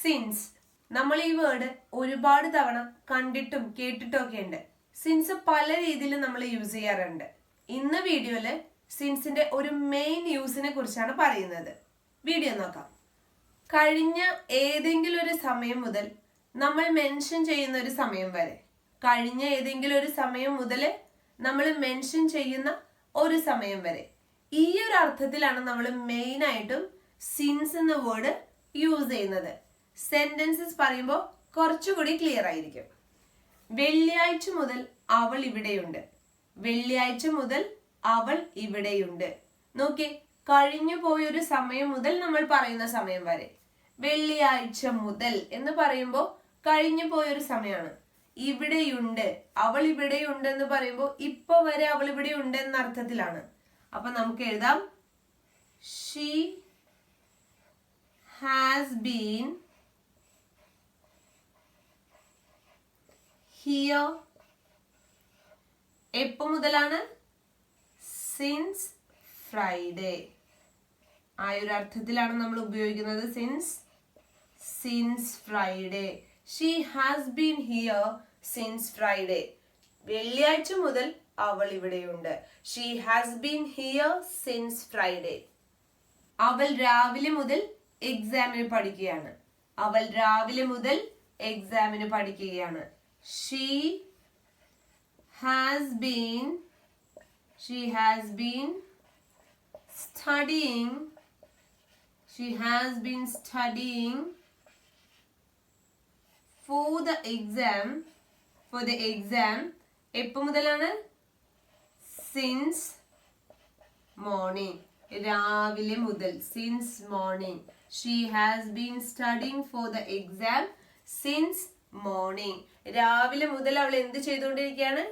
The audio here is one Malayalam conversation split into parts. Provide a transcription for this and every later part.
സിൻസ്. നമ്മൾ ഈ വേർഡ് ഒരുപാട് തവണ കണ്ടിട്ടും കേട്ടിട്ടും ഒക്കെ ഉണ്ട്. സിൻസ് പല രീതിയിൽ നമ്മൾ യൂസ് ചെയ്യാറുണ്ട്. ഇന്ന് വീഡിയോയില് സിൻസിന്റെ ഒരു മെയിൻ യൂസിനെ കുറിച്ചാണ് പറയുന്നത്. വീഡിയോ നോക്കാം. കഴിഞ്ഞ ഏതെങ്കിലും ഒരു സമയം മുതൽ നമ്മൾ മെൻഷൻ ചെയ്യുന്ന ഒരു സമയം വരെ, കഴിഞ്ഞ ഏതെങ്കിലും ഒരു സമയം മുതൽ നമ്മൾ മെൻഷൻ ചെയ്യുന്ന ഒരു സമയം വരെ, ഈ ഒരു അർത്ഥത്തിലാണ് നമ്മൾ മെയിൻ ആയിട്ടും സിൻസ് എന്ന വേർഡ് യൂസ് ചെയ്യുന്നത്. സെന്റൻസസ് പറയുമ്പോൾ കുറച്ചുകൂടി ക്ലിയർ ആയിരിക്കും. വെള്ളിയാഴ്ച മുതൽ അവൾ ഇവിടെയുണ്ട്. വെള്ളിയാഴ്ച മുതൽ അവൾ ഇവിടെയുണ്ട്. നോക്കി, കഴിഞ്ഞു പോയൊരു സമയം മുതൽ നമ്മൾ പറയുന്ന സമയം വരെ. വെള്ളിയാഴ്ച മുതൽ എന്ന് പറയുമ്പോൾ കഴിഞ്ഞു പോയൊരു സമയമാണ്. ഇവിടെയുണ്ട്, അവൾ ഇവിടെയുണ്ട് എന്ന് പറയുമ്പോൾ ഇപ്പൊ വരെ അവൾ ഇവിടെ ഉണ്ട് എന്ന അർത്ഥത്തിലാണ്. അപ്പൊ നമുക്ക് എഴുതാം, ഷീ ഹാസ് ബീൻ ഹിയർ. എപ്പോ മുതലാണ്? Since Friday. ആ ഒരു അർത്ഥത്തിലാണ് നമ്മൾ ഉപയോഗിക്കുന്നത് since Friday. She has been here since Friday. വെള്ളിയാഴ്ച മുതൽ അവൾ ഇവിടെയുണ്ട്. She has been here since Friday. അവൾ രാവിലെ മുതൽ എക്സാമിന് പഠിക്കുകയാണ്. അവൾ രാവിലെ മുതൽ എക്സാമിന് പഠിക്കുകയാണ്. She has been studying for the exam. എപ്പോ മുതലാണ്? Since morning. രാവിലെ മുതൽ. Since morning. She has been studying for the exam since morning. രാവിലെ മുതൽ അവൾ എന്ത് ചെയ്തുകൊണ്ടിരിക്കുകയാണ്?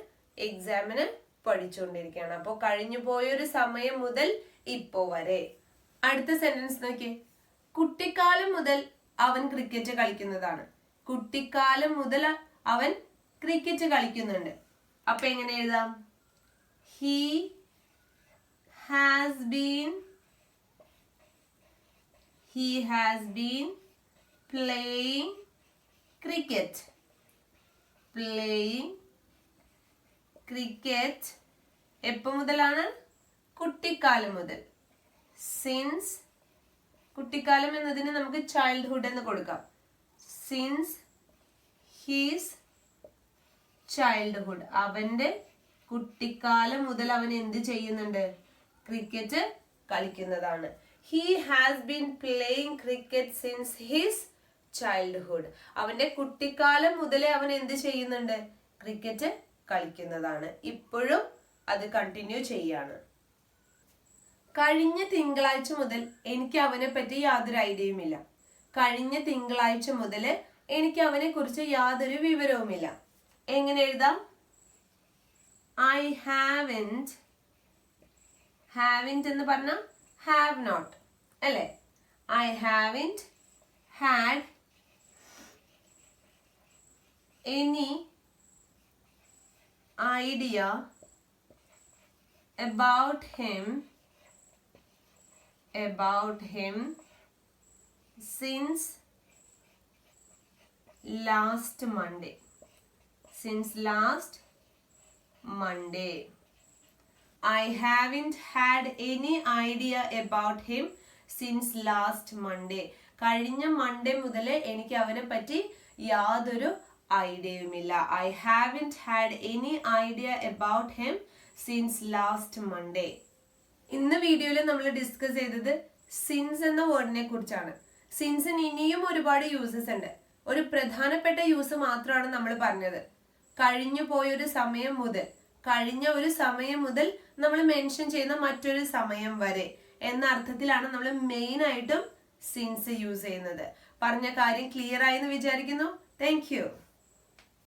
എക്സാമിന് പഠിച്ചുകൊണ്ടിരിക്കുകയാണ്. അപ്പോൾ കഴിഞ്ഞു പോയൊരു സമയം മുതൽ ഇപ്പോ വരെ. അടുത്ത സെന്റൻസ് നോക്കി. കുട്ടിക്കാലം മുതൽ അവൻ ക്രിക്കറ്റ് കളിക്കുന്നതാണ്. കുട്ടിക്കാലം മുതൽ അവൻ ക്രിക്കറ്റ് കളിക്കുന്നുണ്ട്. അപ്പൊ എങ്ങനെ എഴുതാം? He has been playing cricket. എപ്പോ മുതലാണ്? കുട്ടിക്കാലം മുതൽ. സിൻസ്. കുട്ടിക്കാലം എന്നതിന് നമുക്ക് ചൈൽഡ്ഹുഡ് എന്ന് കൊടുക്കാം. Since he's childhood. അവന്റെ കുട്ടിക്കാലം മുതൽ അവൻ എന്ത് ചെയ്യുന്നുണ്ട്? ക്രിക്കറ്റ് കളിക്കുന്നതാണ്. He has been playing cricket since his childhood. അവന്റെ കുട്ടിക്കാലം മുതലേ അവൻ എന്ത് ചെയ്യുന്നുണ്ട്? ക്രിക്കറ്റ് കളിക്കുന്നതാണ്. ഇപ്പോഴും അത് കണ്ടിന്യൂ ചെയ്യാണ്. കഴിഞ്ഞ തിങ്കളാഴ്ച മുതൽ എനിക്ക് അവനെ പറ്റി യാതൊരു ഐഡിയയുമില്ല. കഴിഞ്ഞ തിങ്കളാഴ്ച മുതൽ എനിക്ക് അവനെ കുറിച്ച് യാതൊരു വിവരവുമില്ല. എങ്ങനെ എഴുതാം? ഐ ഹാവൻറ്റ് എന്ന് പറഞ്ഞ ഹാവ് നോട്ട് അല്ലേ? I haven't had any idea about him since last Monday. I haven't had any idea about him since last Monday. കഴിഞ്ഞ മൺഡേ മുതൽ എനിക്ക് അവനെ പറ്റി യാതൊരു ഐഡിയയുമില്ല. I haven't had any idea about him since last Monday. ഇന്ന് വീഡിയോയിൽ നമ്മൾ ഡിസ്കസ് ചെയ്തത് സിൻസ് എന്ന വേർഡിനെ കുറിച്ചാണ്. സിൻസിന് ഇനിയും ഒരുപാട് യൂസസ് ഉണ്ട്. ഒരു പ്രധാനപ്പെട്ട യൂസ് മാത്രമാണ് നമ്മൾ പറഞ്ഞത്. കഴിഞ്ഞു പോയൊരു സമയം മുതൽ, കഴിഞ്ഞ ഒരു സമയം മുതൽ നമ്മൾ മെൻഷൻ ചെയ്യുന്ന മറ്റൊരു സമയം വരെ എന്ന അർത്ഥത്തിലാണ് നമ്മൾ മെയിൻ ആയിട്ടും സിൻസ് യൂസ് ചെയ്യുന്നത്. പറഞ്ഞ കാര്യം ക്ലിയർ ആയെന്ന് വിചാരിക്കുന്നു. Thank you.